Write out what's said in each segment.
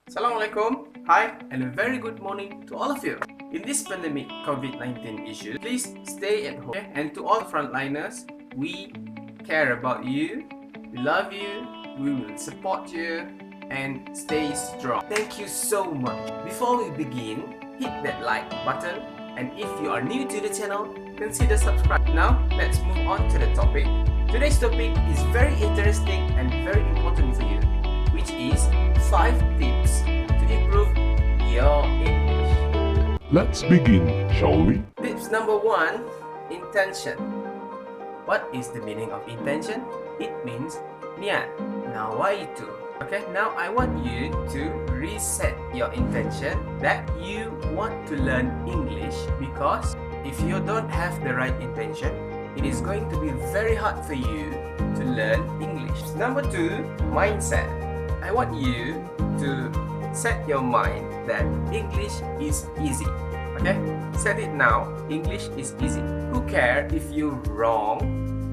Assalamualaikum, hi, and a very good morning to all of you. In this pandemic COVID-19 issue, please stay at home. And to all frontliners, we care about you, we love you, we will support you, and stay strong. Thank you so much. Before we begin, hit that like button, and if you are new to the channel, consider subscribe. Now, let's move on to the topic. Today's topic is very interesting and very important for you, which is 5 tips to improve your English. Let's begin, shall we? Tips number 1, intention. What is the meaning of intention? It means niat. Now, why itu? Okay, now I want you to reset your intention that you want to learn English, because if you don't have the right intention, it is going to be very hard for you to learn English. Number 2, mindset. I want you to set your mind that English is easy. Okay? Set it now. English is easy. Who cares if you're wrong?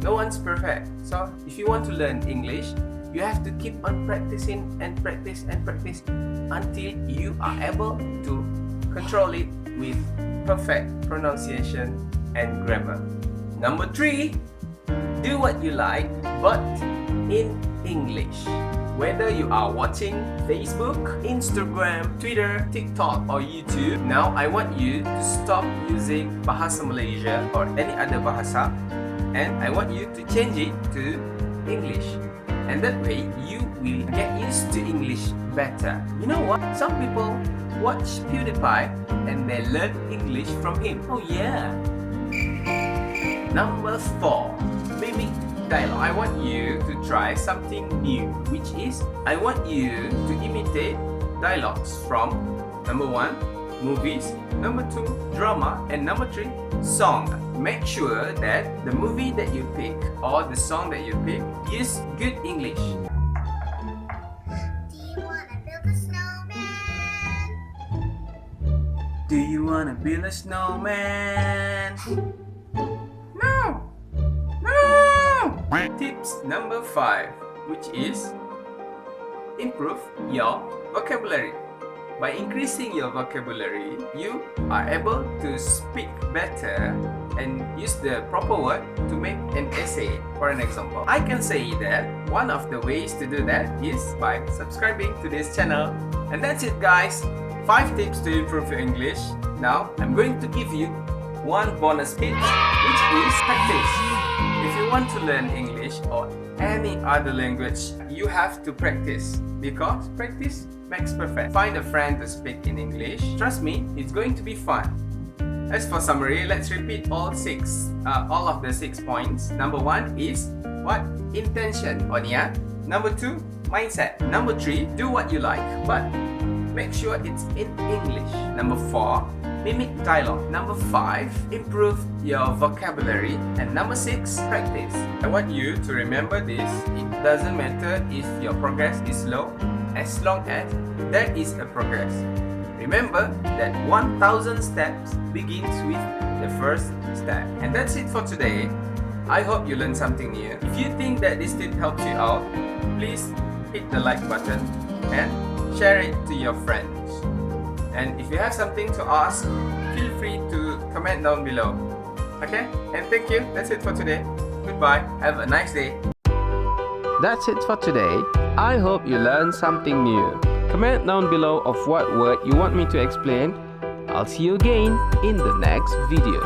No one's perfect. So, if you want to learn English, you have to keep on practicing and practice and practice until you are able to control it with perfect pronunciation and grammar. Number 3, do what you like, but in English. Whether you are watching Facebook, Instagram, Twitter, TikTok or YouTube, now I want you to stop using Bahasa Malaysia or any other bahasa, and I want you to change it to English. And that way, you will get used to English better. You know what? Some people watch PewDiePie and they learn English from him. Oh yeah! Number 4, mimic dialogue. I want you to try something new, which is I want you to imitate dialogues from number 1, movies, number 2, drama, and number 3, song. Make sure that the movie that you pick or the song that you pick use good English. Do you wanna build a snowman? No! Tips number 5, which is improve your vocabulary. By increasing your vocabulary, you are able to speak better and use the proper word to make an essay. For an example, I can say that one of the ways to do that is by subscribing to this channel. And that's it, guys. 5 tips to improve your English. Now, I'm going to give you one bonus tip, which is practice. If you want to learn English or any other language, you have to practice, because practice makes perfect. Find a friend to speak in English. Trust me, it's going to be fun. As for summary, let's repeat all of the 6 points. Number 1 is what? Intention or niat. Number 2, mindset. Number 3, do what you like, but make sure it's in English. Number 4, mimic dialogue. Number 5, improve your vocabulary. And number 6, practice. I want you to remember this. It doesn't matter if your progress is slow, as long as there is a progress. Remember that 1,000 steps begins with the first step. And that's it for today. I hope you learned something new. If you think that this tip helps you out, please hit the like button and share it to your friends. And if you have something to ask, feel free to comment down below. Okay? And thank you. That's it for today. Goodbye. Have a nice day. That's it for today. I hope you learned something new. Comment down below of what word you want me to explain. I'll see you again in the next video.